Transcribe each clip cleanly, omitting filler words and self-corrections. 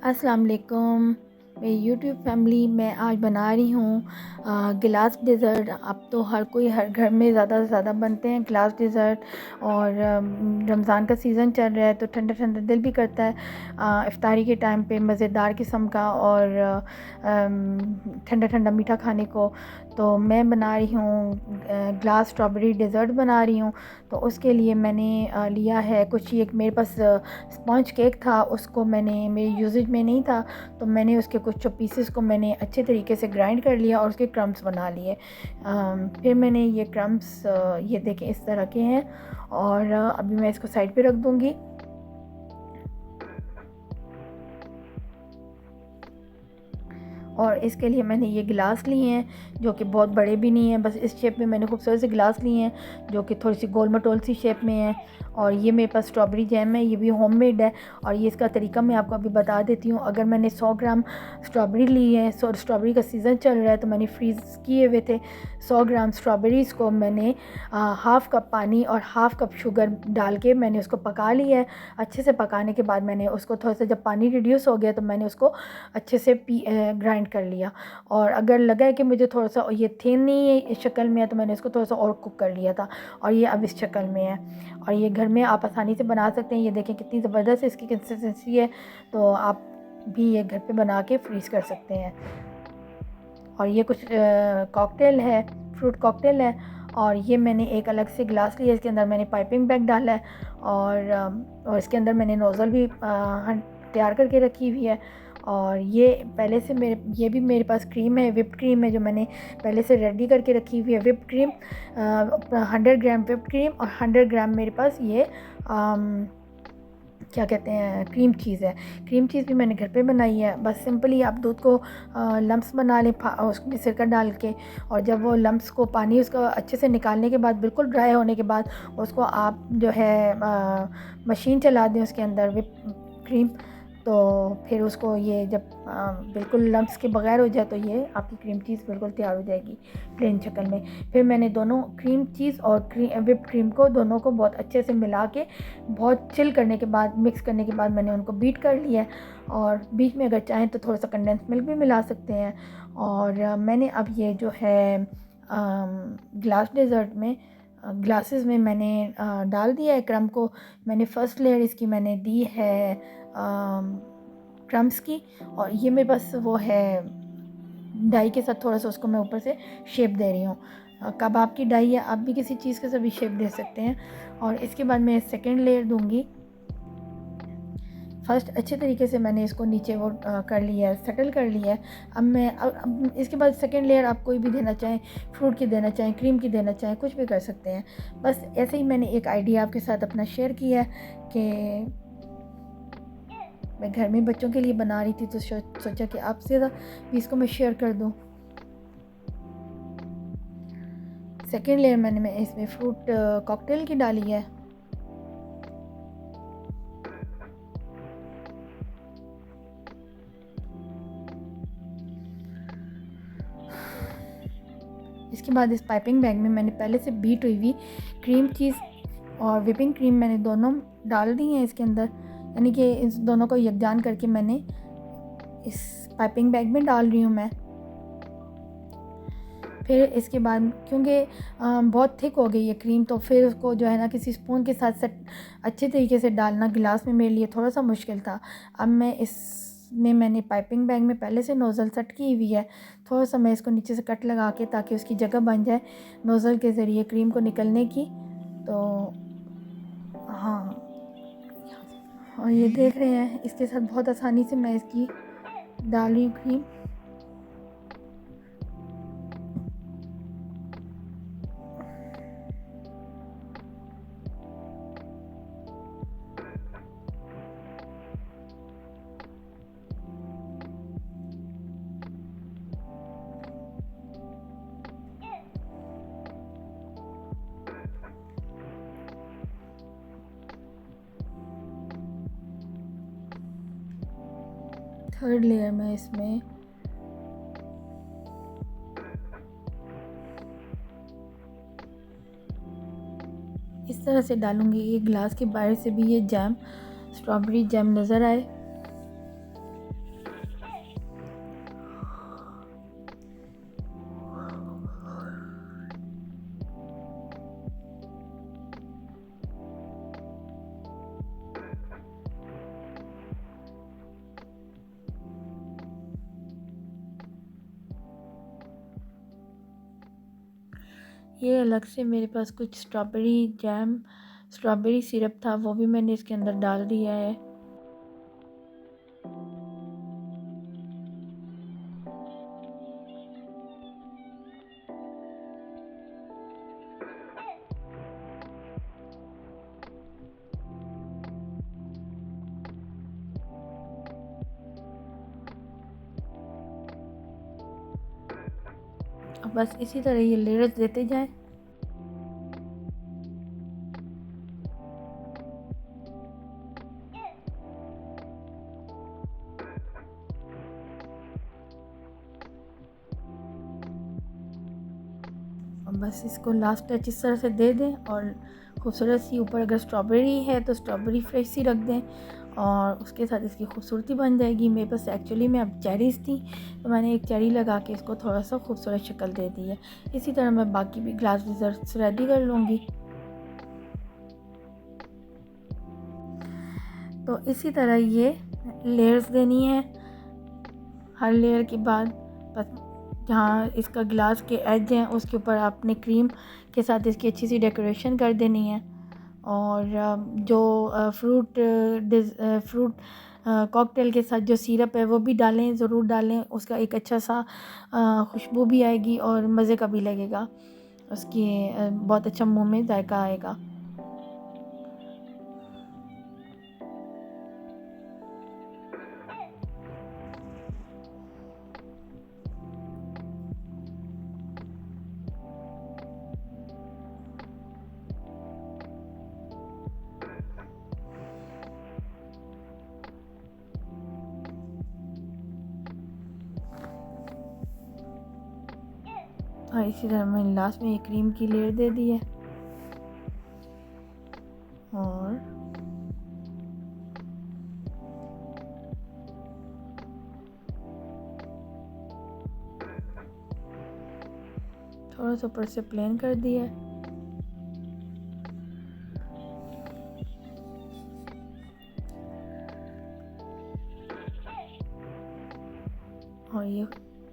अस्सलाम वालेकुम मेरी यूट्यूब फैमिली। मैं आज बना रही हूँ गिलास डिज़र्ट। अब तो हर कोई हर घर में ज़्यादा से ज़्यादा बनते हैं गिलास डिज़र्ट। और रमज़ान का सीज़न चल रहा है तो ठंडा ठंडा दिल भी करता है इफ़्तारी के टाइम पे मज़ेदार किस्म का और ठंडा ठंडा मीठा खाने को। तो मैं बना रही हूँ ग्लास स्ट्रॉबेरी डिज़र्ट बना रही हूँ। तो उसके लिए मैंने लिया है कुछ, एक मेरे पास स्पॉन्ज केक था, उसको मैंने मेरे यूजेज में नहीं था तो मैंने उसके कुछ पीसेस को मैंने अच्छे तरीके से ग्राइंड कर लिया और उसके क्रम्स बना लिए। फिर मैंने ये क्रम्स ये देखें इस तरह के हैं और अभी मैं इसको साइड पे रख दूँगी। और इसके लिए मैंने ये गिलास लिए हैं जो कि बहुत बड़े भी नहीं हैं, बस इस शेप में मैंने खूबसूरत से गिलास लिए हैं जो कि थोड़ी सी गोल मटोल सी शेप में है। और ये मेरे पास स्ट्रॉबेरी जैम है, ये भी होममेड है। और ये इसका तरीका मैं आपको अभी बता देती हूँ। अगर मैंने 100 ग्राम स्ट्रॉबेरी ली है, स्ट्रॉबेरी का सीज़न चल रहा है तो मैंने फ्रीज़ किए हुए थे 100 ग्राम स्ट्रॉबेरीज़ को मैंने हाफ़ कप पानी और हाफ़ कप शुगर डाल के मैंने उसको पका लिया है। अच्छे से पकाने के बाद मैंने उसको थोड़ा सा, जब पानी रिड्यूस हो गया तो मैंने उसको अच्छे से ग्राइंड कर लिया। और अगर लगा है कि मुझे थोड़ा सा ये थिन नहीं है इस शक्ल में है तो मैंने इसको थोड़ा सा और कुक कर लिया था और ये अब इस शक्ल में है। और ये घर में आप आसानी से बना सकते हैं। ये देखें कितनी ज़बरदस्त इसकी कंसिस्टेंसी है, तो आप भी ये घर पे बना के फ्रीज़ कर सकते हैं। और ये कुछ कॉकटेल है, फ्रूट कॉकटेल है। और ये मैंने एक अलग से गिलास लिया, इसके अंदर मैंने पाइपिंग बैग डाला है और इसके अंदर मैंने नोज़ल भी तैयार करके रखी हुई है। और ये पहले से ये भी मेरे पास क्रीम है, विप्ड क्रीम है जो मैंने पहले से रेडी करके रखी हुई है। विप्ड क्रीम 100 ग्राम विप्ड क्रीम और 100 ग्राम मेरे पास ये क्या कहते हैं क्रीम चीज़ है। क्रीम चीज़ भी मैंने घर पे बनाई है। बस सिंपली आप दूध को लम्स बना लें उसमें सिरका डाल के, और जब वो लम्स को पानी उसका अच्छे से निकालने के बाद, बिल्कुल ड्राई होने के बाद, उसको आप जो है मशीन चला दें उसके अंदर विप क्रीम। तो फिर उसको ये जब बिल्कुल लम्स के बगैर हो जाए तो ये आपकी क्रीम चीज़ बिल्कुल तैयार हो जाएगी प्लेन शक्ल में। फिर मैंने दोनों क्रीम चीज़ और विप क्रीम को दोनों को बहुत अच्छे से मिला के बहुत चिल करने के बाद, मिक्स करने के बाद मैंने उनको बीट कर लिया है। और बीच में अगर चाहें तो थोड़ा सा कंडेंस मिल्क भी मिला सकते हैं। और मैंने अब ये जो है ग्लास डेज़र्ट में ग्लासेस में मैंने डाल दिया है क्रम को। मैंने फ़र्स्ट लेयर इसकी मैंने दी है क्रम्स की, और ये मेरे पास वो है डाई के साथ थोड़ा सा उसको मैं ऊपर से शेप दे रही हूँ। कबाब की डाई है, आप भी किसी चीज़ के साथ भी शेप दे सकते हैं। और इसके बाद मैं सेकेंड लेयर दूँगी। फर्स्ट अच्छे तरीके से मैंने इसको नीचे वो कर लिया है, सेटल कर लिया है। अब इसके बाद सेकेंड लेयर आप कोई भी देना चाहें, फ्रूट की देना चाहें, क्रीम की देना चाहें, कुछ भी कर सकते हैं। बस ऐसे ही मैंने एक आइडिया आपके साथ अपना शेयर किया है कि मैं घर में बच्चों के लिए बना रही थी तो सोचा कि आपसे भी इसको मैं शेयर कर दूँ। सेकेंड लेयर मैं इसमें फ्रूट कॉकटेल की डाली है। इसके बाद इस पाइपिंग बैग में मैंने पहले से बीट हुई हुई क्रीम चीज़ और विपिंग क्रीम मैंने दोनों डाल दी हैं इसके अंदर, यानी कि इस दोनों को यकजान करके मैंने इस पाइपिंग बैग में डाल रही हूँ मैं। फिर इसके बाद क्योंकि बहुत थिक हो गई है क्रीम, तो फिर उसको जो है ना किसी स्पून के साथ सेट अच्छे तरीके से डालना गिलास में मेरे लिए थोड़ा सा मुश्किल था। अब मैंने पाइपिंग बैग में पहले से नोज़ल सेट की हुई है। थोड़ा सा मैं इसको नीचे से कट लगा के ताकि उसकी जगह बन जाए नोज़ल के ज़रिए क्रीम को निकलने की। तो हाँ, और ये देख रहे हैं इसके साथ बहुत आसानी से मैं इसकी डाल रही हूँ क्रीम। थर्ड लेयर में इसमें इस तरह से डालूँगी कि गिलास के बाहर से भी ये जैम, स्ट्रॉबेरी जैम नज़र आए। ये अलग से मेरे पास कुछ स्ट्रॉबेरी जैम, स्ट्रॉबेरी सिरप था, वो भी मैंने इसके अंदर डाल दिया है। अब बस इसी तरह ये लेयर्स देते जाएं। और बस इसको लास्ट टच इस तरह से दे दें और खूबसूरत सी ऊपर अगर स्ट्रॉबेरी है तो स्ट्रॉबेरी फ्रेश सी रख दें और उसके साथ इसकी खूबसूरती बन जाएगी। मेरे पास एक्चुअली में अब चेरीज़ थी तो मैंने एक चेरी लगा के इसको थोड़ा सा खूबसूरत शक्ल दे दी है। इसी तरह मैं बाकी भी ग्लास डिज़र्ट्स रेडी कर लूँगी। तो इसी तरह ये लेयर्स देनी है। हर लेयर के बाद बस जहाँ इसका ग्लास के एज हैं उसके ऊपर आपने क्रीम के साथ इसकी अच्छी सी डेकोरेशन कर देनी है। और जो फ्रूट कॉकटेल के साथ जो सिरप है वो भी डालें, ज़रूर डालें। उसका एक अच्छा सा खुशबू भी आएगी और मज़े का भी लगेगा, उसकी बहुत अच्छा मुंह में जायका आएगा। और इसी तरह मैंने लास्ट में ये क्रीम की लेयर दे दी है। और थोड़ा सा ऊपर से प्लेन कर दिया है। और ये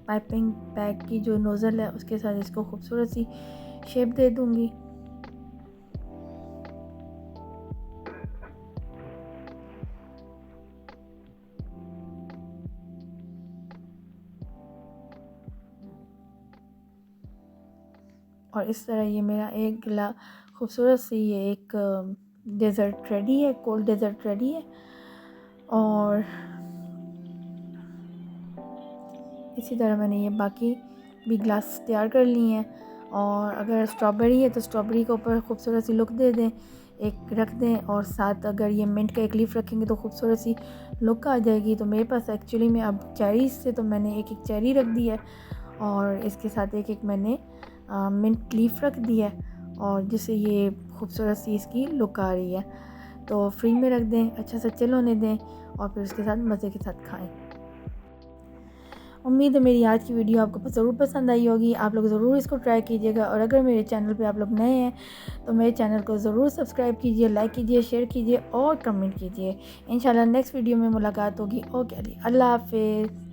पाइपिंग बैग की जो नोज़ल है उसके साथ इसको खूबसूरत सी शेप दे दूंगी। और इस तरह ये मेरा एक गिला खूबसूरत सी ये एक डेज़र्ट रेडी है, कोल्ड डेज़र्ट रेडी है। और इसी तरह मैंने ये बाकी भी ग्लास तैयार कर लिए हैं। और अगर स्ट्रॉबेरी है तो स्ट्रॉबेरी के ऊपर खूबसूरत सी लुक दे दें, एक रख दें। और साथ अगर ये मिंट का एक लीफ रखेंगे तो खूबसूरत सी लुक आ जाएगी। तो मेरे पास एक्चुअली में अब चेरीज़ से तो मैंने एक एक चेरी रख दी है और इसके साथ एक एक मैंने मिंट लीफ रख दी है और जिससे ये खूबसूरत सी इसकी लुक आ रही है। तो फ्रिज में रख दें, अच्छा सा चिल होने दें और फिर उसके साथ मज़े के साथ खाएं। उम्मीद है मेरी आज की वीडियो आपको ज़रूर पसंद आई होगी। आप लोग ज़रूर इसको ट्राई कीजिएगा और अगर मेरे चैनल पे आप लोग नए हैं तो मेरे चैनल को ज़रूर सब्सक्राइब कीजिए, लाइक कीजिए, शेयर कीजिए और कमेंट कीजिए। इंशाल्लाह नेक्स्ट वीडियो में मुलाकात होगी। ओके, अल्लाह हाफिज़।